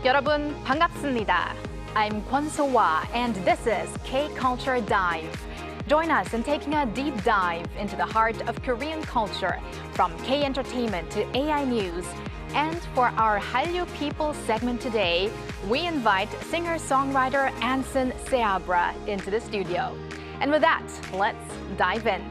여러분 반갑습니다. I'm Kwon-sowa and this is K-Culture Dive. Join us in taking a deep dive into the heart of Korean culture, from K-entertainment to AI news. And for our Hallyu People segment today, we invite singer-songwriter Anson Seabra into the studio. And with that, let's dive in.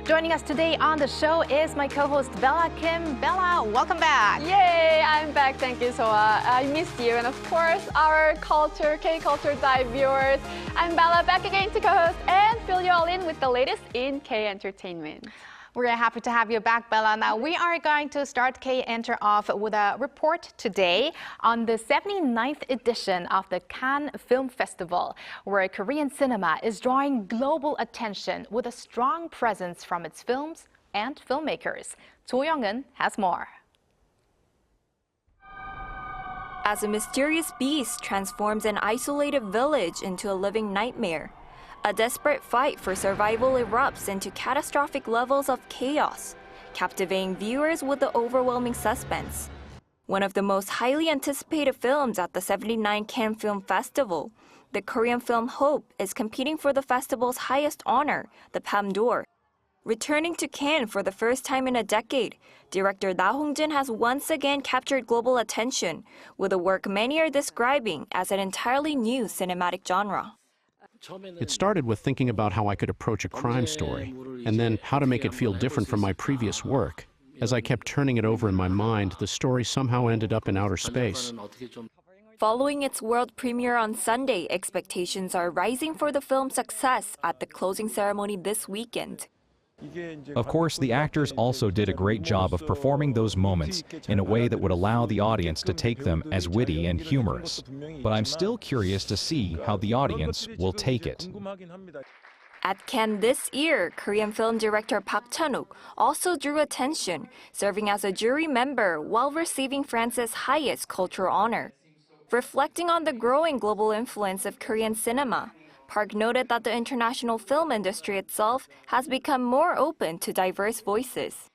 Joining us today on the show is my co-host Bella Kim. Bella, welcome back. Yay, I'm back. Thank you, Soa. I missed you. And of course, our K-Culture Dive viewers. I'm Bella, back again to co-host and fill you all in with the latest in K-entertainment. We're happy to have you back, Bella. Now, we are going to start K-Enter off with a report today on the 79th edition of the Cannes Film Festival, where Korean cinema is drawing global attention with a strong presence from its films and filmmakers. Jo Young-eun has more. As a mysterious beast transforms an isolated village into a living nightmare, a desperate fight for survival erupts into catastrophic levels of chaos, captivating viewers with the overwhelming suspense. One of the most highly anticipated films at the 79th Cannes Film Festival, the Korean film Hope is competing for the festival's highest honor, the Palme d'Or. Returning to Cannes for the first time in a decade, director Naegohyang has once again captured global attention with a work many are describing as an entirely new cinematic genre. It started with thinking about how I could approach a crime story, and then how to make it feel different from my previous work. As I kept turning it over in my mind, the story somehow ended up in outer space. Following its world premiere on Sunday, expectations are rising for the film's success at the closing ceremony this weekend. Of course, the actors also did a great job of performing those moments in a way that would allow the audience to take them as witty and humorous. But I'm still curious to see how the audience will take it. At Cannes this year, Korean film director Park Chan-wook also drew attention, serving as a jury member while receiving France's highest cultural honor. Reflecting on the growing global influence of Korean cinema, Park noted that the international film industry itself has become more open to diverse voices.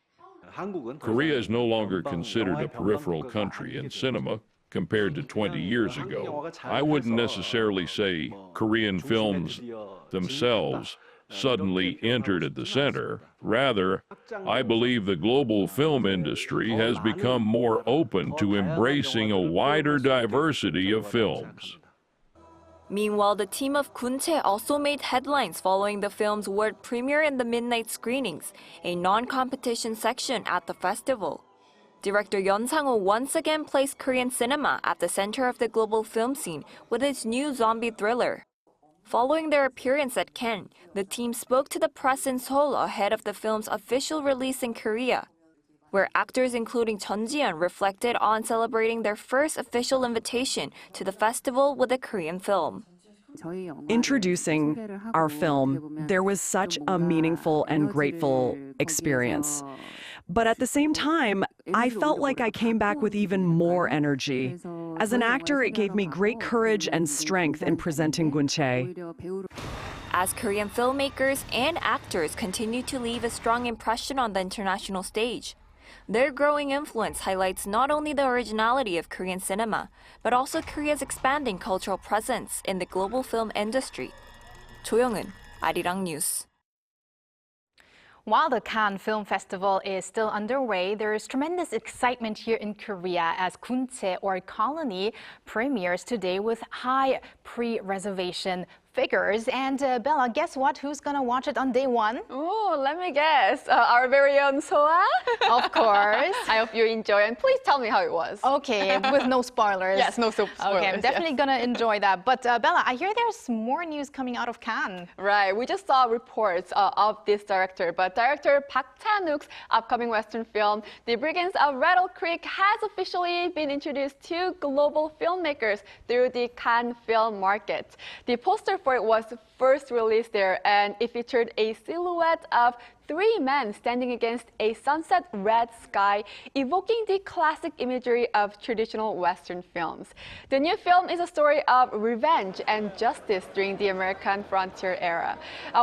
Korea is no longer considered a peripheral country in cinema compared to 20 years ago. I wouldn't necessarily say Korean films themselves suddenly entered at the center. Rather, I believe the global film industry has become more open to embracing a wider diversity of films. Meanwhile, the team of Gunchae also made headlines following the film's world premiere in the midnight screenings, a non-competition section at the festival. Director Yeon Sang-ho once again placed Korean cinema at the center of the global film scene with its new zombie thriller. Following their appearance at Cannes, the team spoke to the press in Seoul ahead of the film's official release in Korea, where actors including Chun Ji-yeon reflected on celebrating their first official invitation to the festival with a Korean film. Introducing our film, there was such a meaningful and grateful experience. But at the same time, I felt like I came back with even more energy. As an actor, it gave me great courage and strength in presenting Gunchae. As Korean filmmakers and actors continue to leave a strong impression on the international stage, their growing influence highlights not only the originality of Korean cinema, but also Korea's expanding cultural presence in the global film industry. Jo Young-eun, Arirang News. While the Cannes Film Festival is still underway, there is tremendous excitement here in Korea as Gunchae or Colony premieres today with high pre-reservation figures. And Bella, guess what? Who's gonna watch it on day one? Oh, let me guess. Our very own Soa? Of course. I hope you enjoy, and please tell me how it was. Okay, with no spoilers. Yes, no spoilers. Okay, I'm definitely gonna enjoy that. But Bella, I hear there's more news coming out of Cannes. Right, we just saw reports of this director, but director Park Chan-wook's upcoming Western film, The Brigands of Rattle Creek, has officially been introduced to global filmmakers through the Cannes film market. The poster for it was first released there, and it featured a silhouette of three men standing against a sunset red sky, evoking the classic imagery of traditional Western films. The new film is a story of revenge and justice during the American frontier era.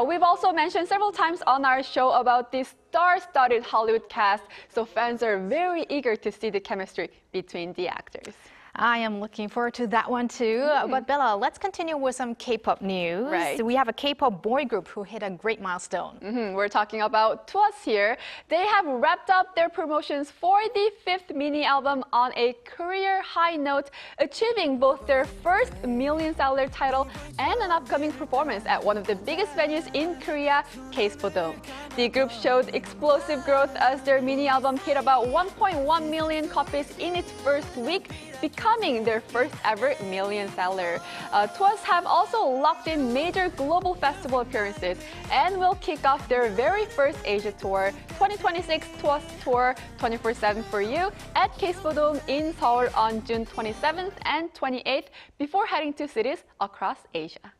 We've also mentioned several times on our show about this star-studded Hollywood cast, so fans are very eager to see the chemistry between the actors. I am looking forward to that one too. But Bella, let's continue with some K-pop news. Right. We have a K-pop boy group who hit a great milestone. We're talking about TWS here. They have wrapped up their promotions for the 5th mini album on a career high note, achieving both their first million-seller title and an upcoming performance at one of the biggest venues in Korea, K-Expo Dome. The group showed explosive growth as their mini album hit about 1.1 million copies in its first week, becoming their first ever million seller. TWS have also locked in major global festival appearances and will kick off their very first Asia tour, 2026 TWS Tour 24/7 for You at K-Expo Dome in Seoul on June 27th and 28th before heading to cities across Asia.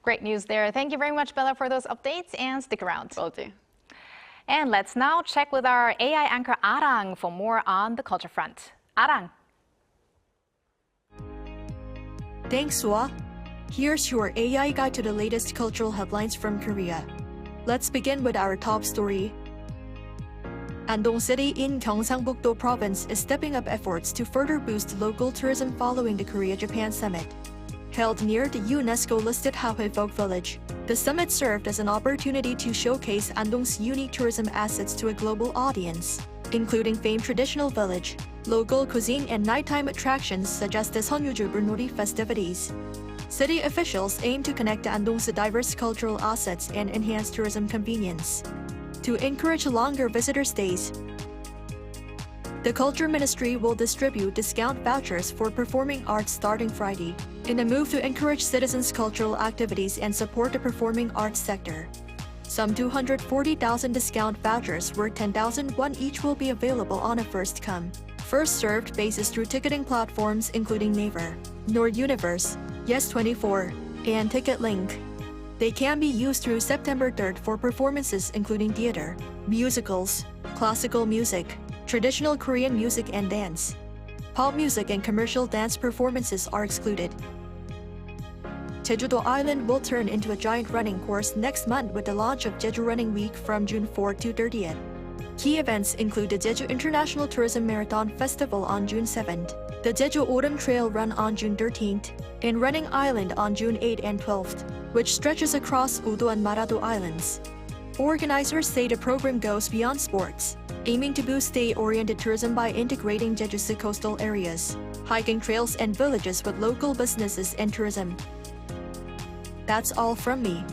Great news there. Thank you very much, Bella, for those updates, and stick around. Will do. And let's now check with our AI anchor Arang for more on the culture front. Arang. Thanks, Suwon. Here's your AI guide to the latest cultural headlines from Korea. Let's begin with our top story. Andong City in Gyeongsang-buk-do Province is stepping up efforts to further boost local tourism following the Korea-Japan Summit. Held near the UNESCO-listed Hallyu Folk Village, the summit served as an opportunity to showcase Andong's unique tourism assets to a global audience, including famed traditional village, local cuisine, and nighttime attractions such as the Hallyu festivities. City officials aim to connect Andong's diverse cultural assets and enhance tourism convenience. To encourage longer visitor stays, the Culture Ministry will distribute discount vouchers for performing arts starting Friday, in a move to encourage citizens' cultural activities and support the performing arts sector. Some 240,000 discount vouchers worth 10,000 won each will be available on a first-come, first-served basis through ticketing platforms including Naver, Nord Universe, Yes24, and TicketLink. They can be used through September 3rd for performances including theater, musicals, classical music, traditional Korean music and dance. Pop music and commercial dance performances are excluded. Jeju-do Island will turn into a giant running course next month with the launch of Jeju Running Week from June 4 to 30th. Key events include the Jeju International Tourism Marathon Festival on June 7th, the Jeju Autumn Trail Run on June 13th, and Running Island on June 8 and 12th, which stretches across Udo and Marado Islands. Organizers say the program goes beyond sports, aiming to boost day-oriented tourism by integrating Jeju's coastal areas, hiking trails, and villages with local businesses and tourism. That's all from me.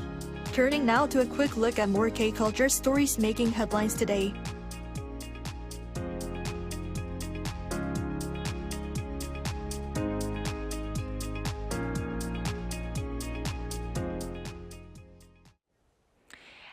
Turning now to a quick look at more K-culture stories making headlines today.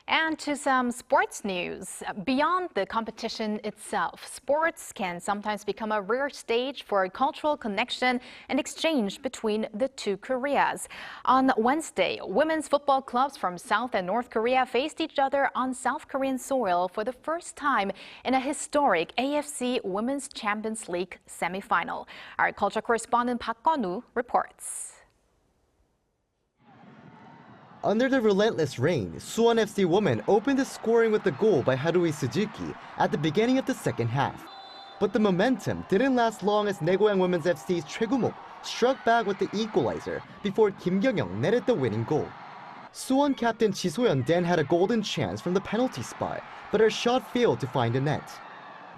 And to some sports news. Beyond the competition itself, sports can sometimes become a rare stage for cultural connection and exchange between the two Koreas. On Wednesday, women's football clubs from South and North Korea faced each other on South Korean soil for the first time in a historic AFC Women's Champions League semifinal. Our culture correspondent Park Chan-wook reports. Under the relentless rain, Suwon FC women opened the scoring with a goal by Haruhi Suzuki at the beginning of the second half. But the momentum didn't last long as Naegohyang Women's FC's Choi Gu-mok struck back with the equalizer before Kim Kyung-young netted the winning goal. Suwon captain Ji So-yeon then had a golden chance from the penalty spot, but her shot failed to find the net.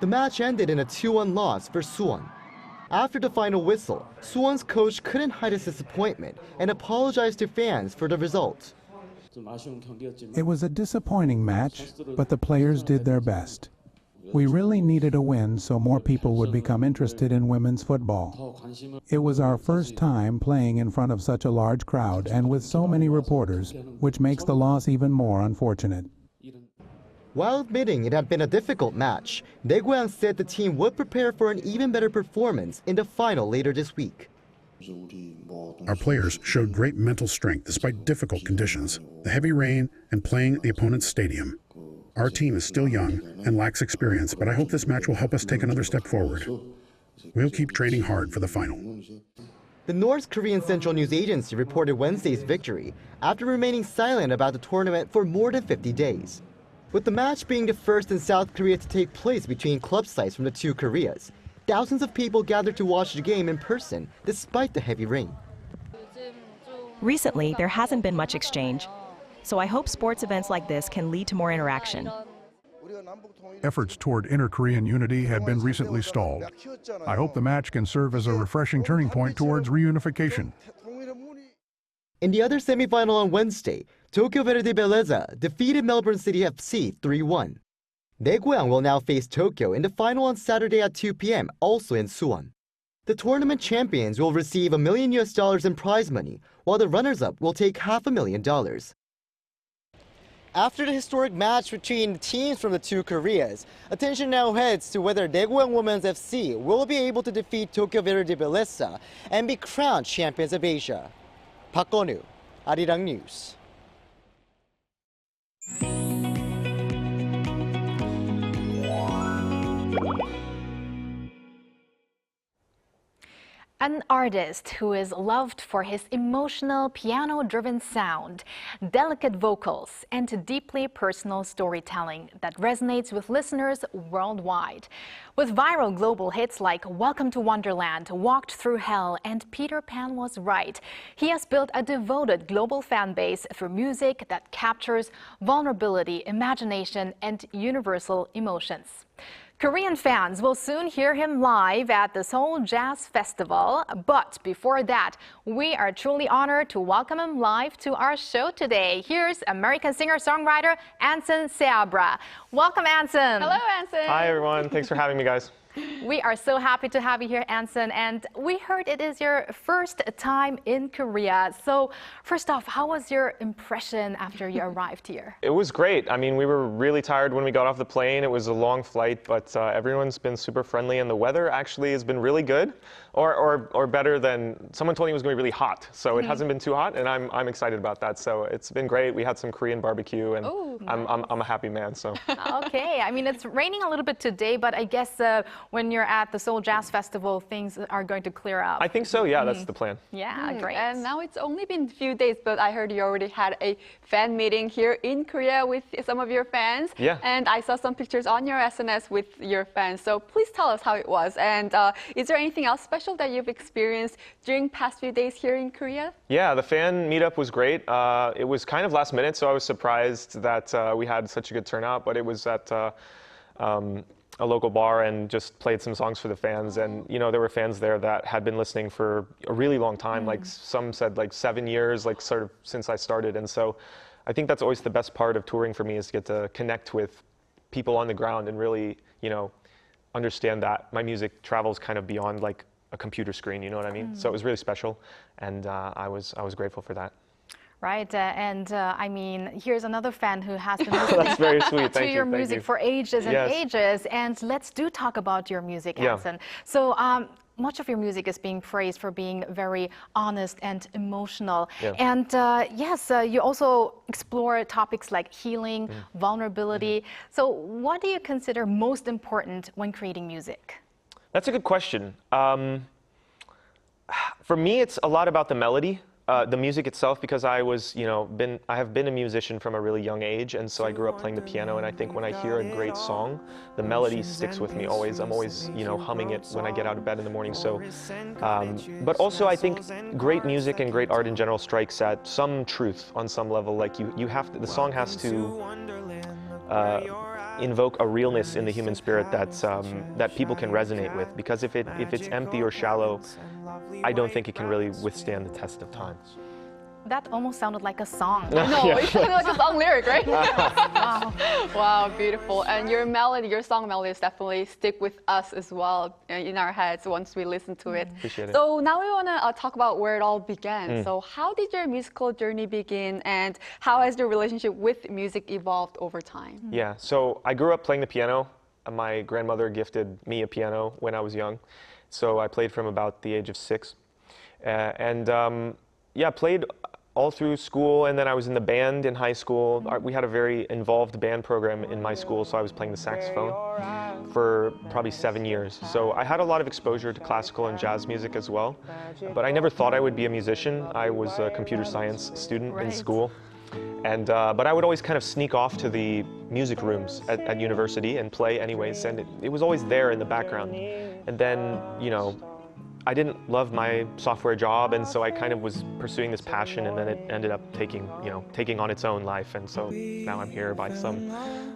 The match ended in a 2-1 loss for Suwon. After the final whistle, Suwon's coach couldn't hide his disappointment and apologized to fans for the result. It was a disappointing match, but the players did their best. We really needed a win so more people would become interested in women's football. It was our first time playing in front of such a large crowd and with so many reporters, which makes the loss even more unfortunate. While admitting it had been a difficult match, Naegohyang said the team would prepare for an even better performance in the final later this week. Our players showed great mental strength despite difficult conditions, the heavy rain, and playing the opponent's stadium. Our team is still young and lacks experience, but I hope this match will help us take another step forward. We'll keep training hard for the final. The North Korean Central News Agency reported Wednesday's victory after remaining silent about the tournament for more than 50 days. With the match being the first in South Korea to take place between club sides from the two Koreas, thousands of people gathered to watch the game in person despite the heavy rain. Recently, there hasn't been much exchange, so I hope sports events like this can lead to more interaction. Efforts toward inter-Korean unity had been recently stalled. I hope the match can serve as a refreshing turning point towards reunification. In the other semifinal on Wednesday, Tokyo Verde Belleza defeated Melbourne City FC 3-1. Naegohyang will now face Tokyo in the final on Saturday at 2 p.m., also in Suwon. The tournament champions will receive $1 million in prize money, while the runners-up will take $500,000. After the historic match between the teams from the two Koreas, attention now heads to whether Naegohyang Women's FC will be able to defeat Tokyo Verde Belleza and be crowned champions of Asia. Park Chan-wook, Arirang News. An artist who is loved for his emotional piano-driven sound, delicate vocals, and deeply personal storytelling that resonates with listeners worldwide. With viral global hits like Welcome to Wonderland, Walked Through Hell, and Peter Pan Was Right, he has built a devoted global fan base through music that captures vulnerability, imagination, and universal emotions. Korean fans will soon hear him live at the Seoul Jazz Festival. But before that, we are truly honored to welcome him live to our show today. Here's American singer-songwriter Anson Seabra. Welcome, Anson. Hello, Anson. Hi, everyone. Thanks for having me, guys. We are so happy to have you here, Anson, and we heard it is your first time in Korea. So first off, how was your impression after you arrived here? It was great. I mean, we were really tired when we got off the plane. It was a long flight, but everyone's been super friendly, and the weather actually has been really good, or better than, someone told me it was going to be really hot. So it hasn't been too hot, and I'm excited about that. So it's been great. We had some Korean barbecue, and I'm a happy man. So. Okay. I mean, it's raining a little bit today, but I guess when you're at the Seoul Jazz Festival, things are going to clear up. I think so, yeah, that's the plan. Yeah, great. And now it's only been a few days, but I heard you already had a fan meeting here in Korea with some of your fans. Yeah. And I saw some pictures on your SNS with your fans. So please tell us how it was. And is there anything else special that you've experienced during past few days here in Korea? Yeah, the fan meetup was great. It was kind of last minute, so I was surprised that we had such a good turnout, but it was at a local bar and just played some songs for the fans. And, you know, there were fans there that had been listening for a really long time. Like some said like 7 years, like sort of since I started. And so I think that's always the best part of touring for me, is to get to connect with people on the ground and really, you know, understand that my music travels kind of beyond like a computer screen, you know what I mean? So it was really special, and I was grateful for that. Right, I mean, here's another fan who has been listening That's very sweet. to your music for ages and ages. And let's talk about your music, Anson. So much of your music is being praised for being very honest and emotional. And yes, you also explore topics like healing, vulnerability. So what do you consider most important when creating music? That's a good question. For me, it's a lot about the melody. The music itself, because I was, you know, I have been a musician from a really young age, and so I grew up playing the piano, and I think when I hear a great song, the melody sticks with me always. I'm always, you know, humming it when I get out of bed in the morning. So, but also I think great music and great art in general strikes at some truth on some level. Like you have to, the song has to invoke a realness in the human spirit that's that people can resonate with. Because if it's empty or shallow, I don't think it can really withstand the test of time. That almost sounded like a song. No, it sounded like a song lyric, right? Wow. Wow, beautiful. And your melody, your song melodies definitely stick with us as well in our heads once we listen to it. Appreciate it. So now we want to talk about where it all began. So how did your musical journey begin, and how has your relationship with music evolved over time? Yeah, so I grew up playing the piano. My grandmother gifted me a piano when I was young. So I played from about the age of 6. Yeah, played all through school, and then I was in the band in high school. We had a very involved band program in my school, so I was playing the saxophone for probably 7 years. So I had a lot of exposure to classical and jazz music as well, but I never thought I would be a musician. I was a computer science student in school. But I would always kind of sneak off to the music rooms at university and play anyways, and it was always there in the background. And then, you know, I didn't love my software job, and so I kind of was pursuing this passion, and then it ended up taking on its own life, and so now I'm here by some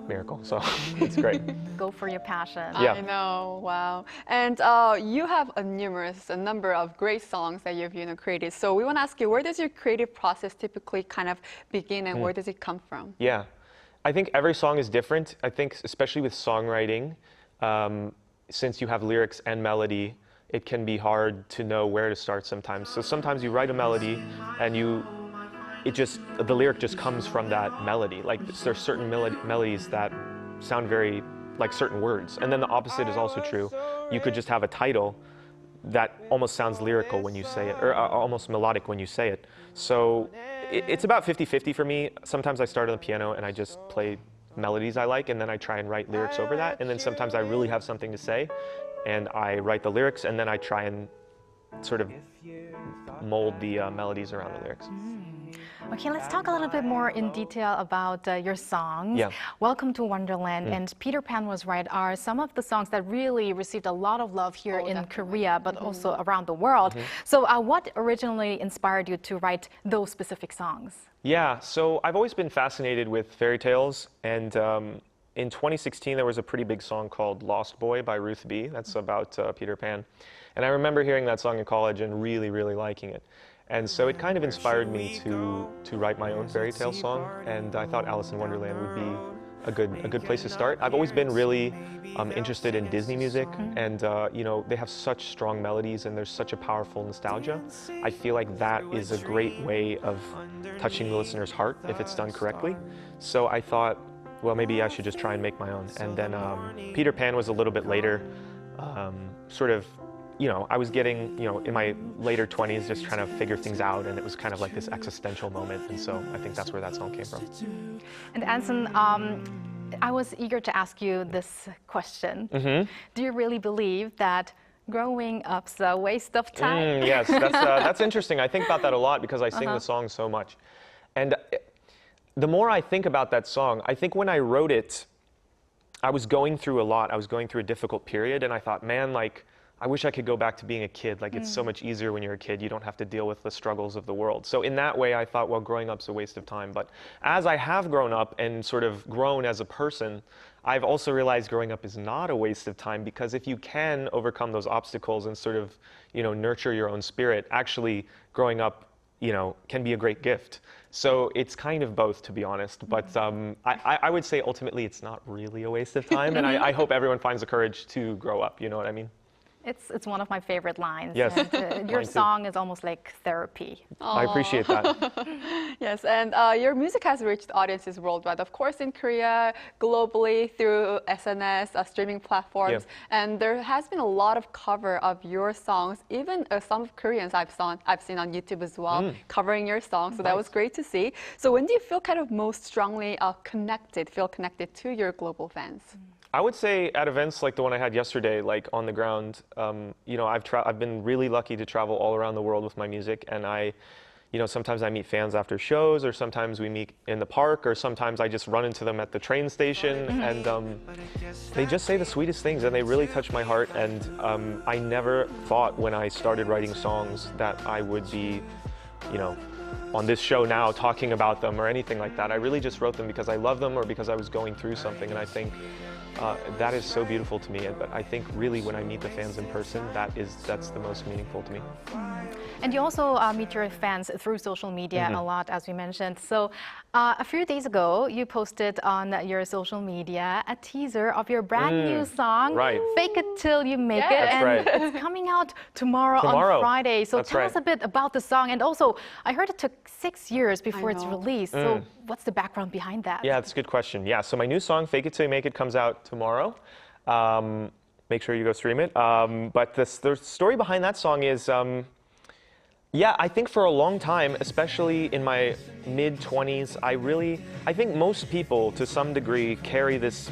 miracle, so it's great. Go for your passion. Yeah. I know, wow. And you have a number of great songs that you've created. So we want to ask you, where does your creative process typically kind of begin, and where does it come from? Yeah, I think every song is different. I think especially with songwriting, since you have lyrics and melody, it can be hard to know where to start sometimes. So sometimes you write a melody and the lyric just comes from that melody. Like there's certain melodies that sound very like certain words. And then the opposite is also true. You could just have a title that almost sounds lyrical when you say it, or almost melodic when you say it. So it's about 50-50 for me. Sometimes I start on the piano and I just play melodies I like, and then I try and write lyrics over that. And then sometimes I really have something to say, and I write the lyrics, and then I try and sort of mold the melodies around the lyrics. Okay, let's talk a little bit more in detail about your songs. Yeah. Welcome to Wonderland and Peter Pan Was Right are some of the songs that really received a lot of love here in Korea, but also around the world. So what originally inspired you to write those specific songs? Yeah, so I've always been fascinated with fairy tales, and in 2016 there was a pretty big song called Lost Boy by Ruth B. That's about Peter Pan. And I remember hearing that song in college and really, really liking it. And so it kind of inspired me to write my own fairy tale song, and I thought Alice in Wonderland would be a good place to start. I've always been really interested in Disney music, and you know, they have such strong melodies and there's such a powerful nostalgia. I feel like that is a great way of touching the listener's heart if it's done correctly. So I thought, well, maybe I should just try and make my own. And then Peter Pan was a little bit later, sort of, you know, I was getting, you know, in my later 20s, just trying to figure things out, and it was kind of like this existential moment, and so I think that's where that song came from. And Anson, I was eager to ask you this question. Do you really believe that growing up's a waste of time? Yes, that's interesting. I think about that a lot because I sing the song so much. And the more I think about that song, I think when I wrote it, I was going through a lot. I was going through a difficult period, and I thought, man, like, I wish I could go back to being a kid. Like, it's so much easier when you're a kid. You don't have to deal with the struggles of the world. So in that way, I thought, well, growing up's a waste of time. But as I have grown up and sort of grown as a person, I've also realized growing up is not a waste of time, because if you can overcome those obstacles and sort of, you know, nurture your own spirit, actually growing up, you know, can be a great gift. So it's kind of both, to be honest. But I would say ultimately it's not really a waste of time. And I hope everyone finds the courage to grow up. You know what I mean? It's one of my favorite lines. Yes, and, your song is almost like therapy. I appreciate that. Yes, and your music has reached audiences worldwide, of course in Korea, globally through SNS, streaming platforms, and there has been a lot of cover of your songs, even some Koreans I've seen on YouTube as well, covering your songs, so that was great to see. So when do you feel kind of most strongly connected to your global fans? I would say at events like the one I had yesterday, like on the ground, you know, I've been really lucky to travel all around the world with my music, and you know, sometimes I meet fans after shows, or sometimes we meet in the park, or sometimes I just run into them at the train station, and they just say the sweetest things, and they really touch my heart. And I never thought when I started writing songs that I would be, you know, on this show now talking about them or anything like that. I really just wrote them because I love them or because I was going through something, and I think that is so beautiful to me. But I think really when I meet the fans in person, that's the most meaningful to me. And you also meet your fans through social media a lot, as we mentioned. So a few days ago, you posted on your social media a teaser of your brand new song, Fake It Till You Make It. And it's coming out tomorrow on Friday. So tell us a bit about the song. And also, I heard it took 6 years before it's released. So what's the background behind that? Yeah, that's a good question. Yeah, so my new song, Fake It Till You Make It, comes out tomorrow. Make sure you go stream it. But the story behind that song is, yeah, I think for a long time, especially in my mid-20s, I think most people, to some degree, carry this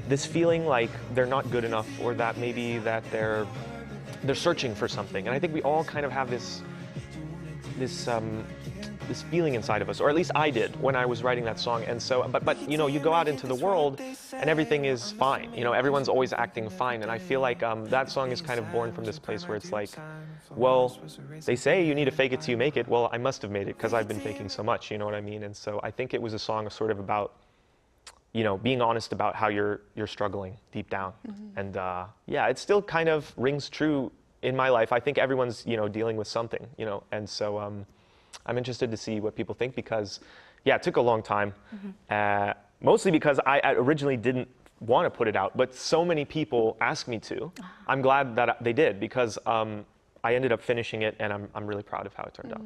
this feeling like they're not good enough, or that maybe that they're searching for something. And I think we all kind of have this this feeling inside of us, or at least I did when I was writing that song. And so, but you know, you go out into the world and everything is fine. You know, everyone's always acting fine. And I feel like that song is kind of born from this place where it's like, well, they say you need to fake it till you make it. Well, I must have made it because I've been faking so much, you know what I mean? And so I think it was a song sort of about, you know, being honest about how you're struggling deep down. And yeah, it still kind of rings true in my life. I think everyone's, you know, dealing with something, you know, and so I'm interested to see what people think because, yeah, it took a long time, mostly because I originally didn't want to put it out, but so many people asked me to. I'm glad that they did because I ended up finishing it and I'm really proud of how it turned out.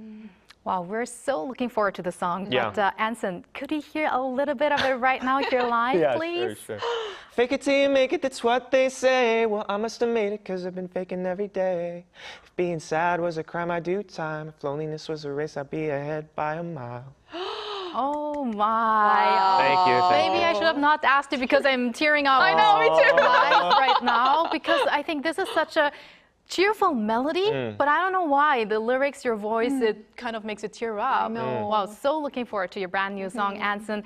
Wow, we're so looking forward to the song. Yeah. But Anson, could you hear a little bit of it right now here live, Yeah, please? sure. Fake it till you make it, that's what they say. Well, I must have made it because I've been faking every day. If being sad was a crime, I'd do time. If loneliness was a race, I'd be ahead by a mile. Oh my. Thank you. Maybe I should have not asked you because I'm tearing up. I know, me too. Live right now because I think this is such a cheerful melody, but I don't know why. The lyrics, your voice, it kind of makes you tear up. I know. Wow, so looking forward to your brand new song, Anson.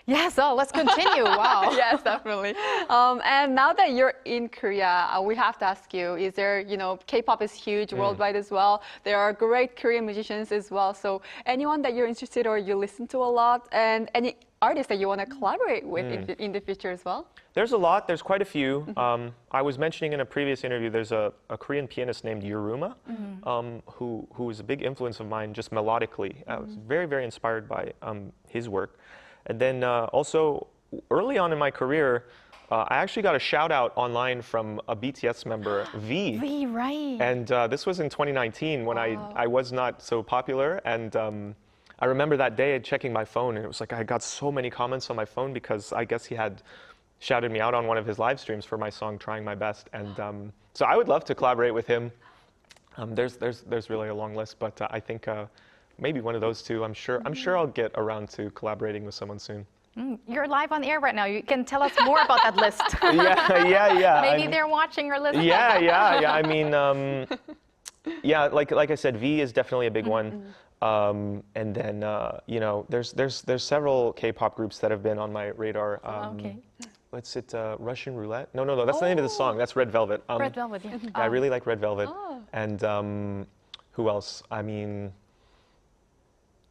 Yes, oh, let's continue. Wow. Yes, definitely. And now that you're in Korea, we have to ask you, is there, you know, K-pop is huge worldwide as well. There are great Korean musicians as well. So anyone that you're interested or you listen to a lot and any artists that you want to collaborate with in the future as well? There's a lot. There's quite a few. I was mentioning in a previous interview, there's a Korean pianist named Yuruma, who is a big influence of mine just melodically. I was very, very inspired by his work. And then also, early on in my career, I actually got a shout out online from a BTS member, V. V, right. And this was in 2019 when I was not so popular. And I remember that day checking my phone, and it was like I got so many comments on my phone because I guess he had shouted me out on one of his live streams for my song Trying My Best. And so I would love to collaborate with him. There's really a long list, but I think maybe one of those two. I'm sure I'll get around to collaborating with someone soon. You're live on air right now. You can tell us more about that list. Yeah. Maybe they're watching or listening. Yeah. I mean, yeah, like I said, V is definitely a big one. And then you know, there's several K-pop groups that have been on my radar. What's it? Russian Roulette? No. That's the name of the song. That's Red Velvet. Red Velvet. Yeah. I really like Red Velvet. And who else? I mean.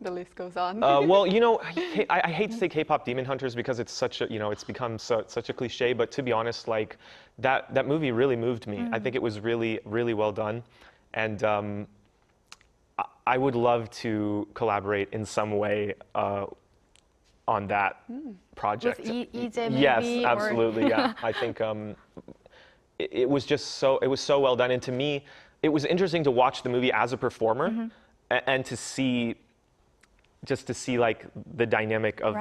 The list goes on. Well, you know, I hate to say K-pop Demon Hunters because it's such a, you know, it's become such a cliche. But to be honest, like that movie really moved me. I think it was really, really well done, and I would love to collaborate in some way on that project. With Lee maybe? Yes, absolutely. Yeah, I think it was just so well done, and to me, it was interesting to watch the movie as a performer and to see. Just to see like the dynamic of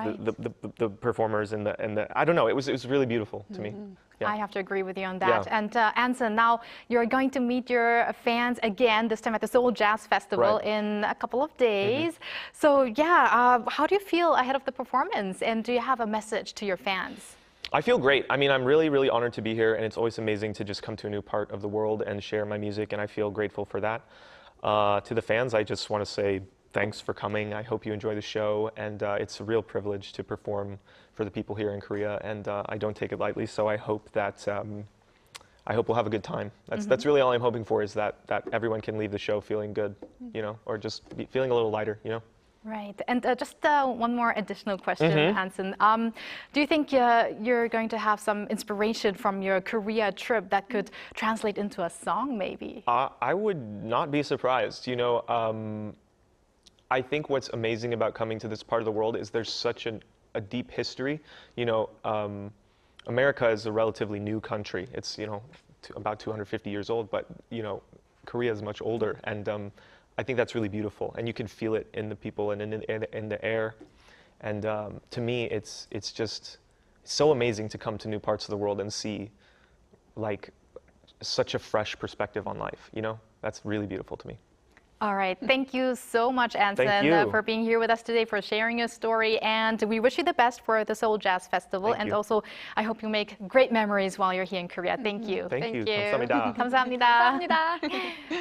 the performers and the I don't know, it was really beautiful to me. Yeah. I have to agree with you on that. And Anson, now you're going to meet your fans again, this time at the Seoul Jazz Festival in a couple of days. So yeah, how do you feel ahead of the performance, and do you have a message to your fans? I feel great. I mean, I'm really, really honored to be here, and it's always amazing to just come to a new part of the world and share my music, and I feel grateful for that. To the fans, I just want to say thanks for coming. I hope you enjoy the show, and it's a real privilege to perform for the people here in Korea, and I don't take it lightly. So I hope that we'll have a good time. That's really all I'm hoping for, is that everyone can leave the show feeling good, you know, or just feeling a little lighter, you know. Right, and just one more additional question, Anson. Do you think you're going to have some inspiration from your Korea trip that could translate into a song, maybe? I would not be surprised. You know, I think what's amazing about coming to this part of the world is there's such a deep history. You know, America is a relatively new country. It's, you know, about 250 years old, but, you know, Korea is much older. And I think that's really beautiful. And you can feel it in the people and in the air. And to me, it's just so amazing to come to new parts of the world and see, like, such a fresh perspective on life, you know? That's really beautiful to me. All right. Thank you so much, Anson, for being here with us today, for sharing your story. And we wish you the best for the Seoul Jazz Festival. And also, I hope you make great memories while you're here in Korea. Thank you. Thank you. 감사합니다. 감사합니다.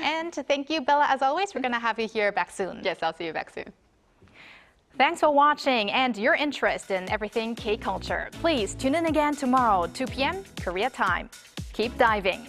And thank you, Bella. As always, we're going to have you here back soon. Yes, I'll see you back soon. Thanks for watching and your interest in everything K-culture. Please tune in again tomorrow, 2 p.m. Korea time. Keep diving.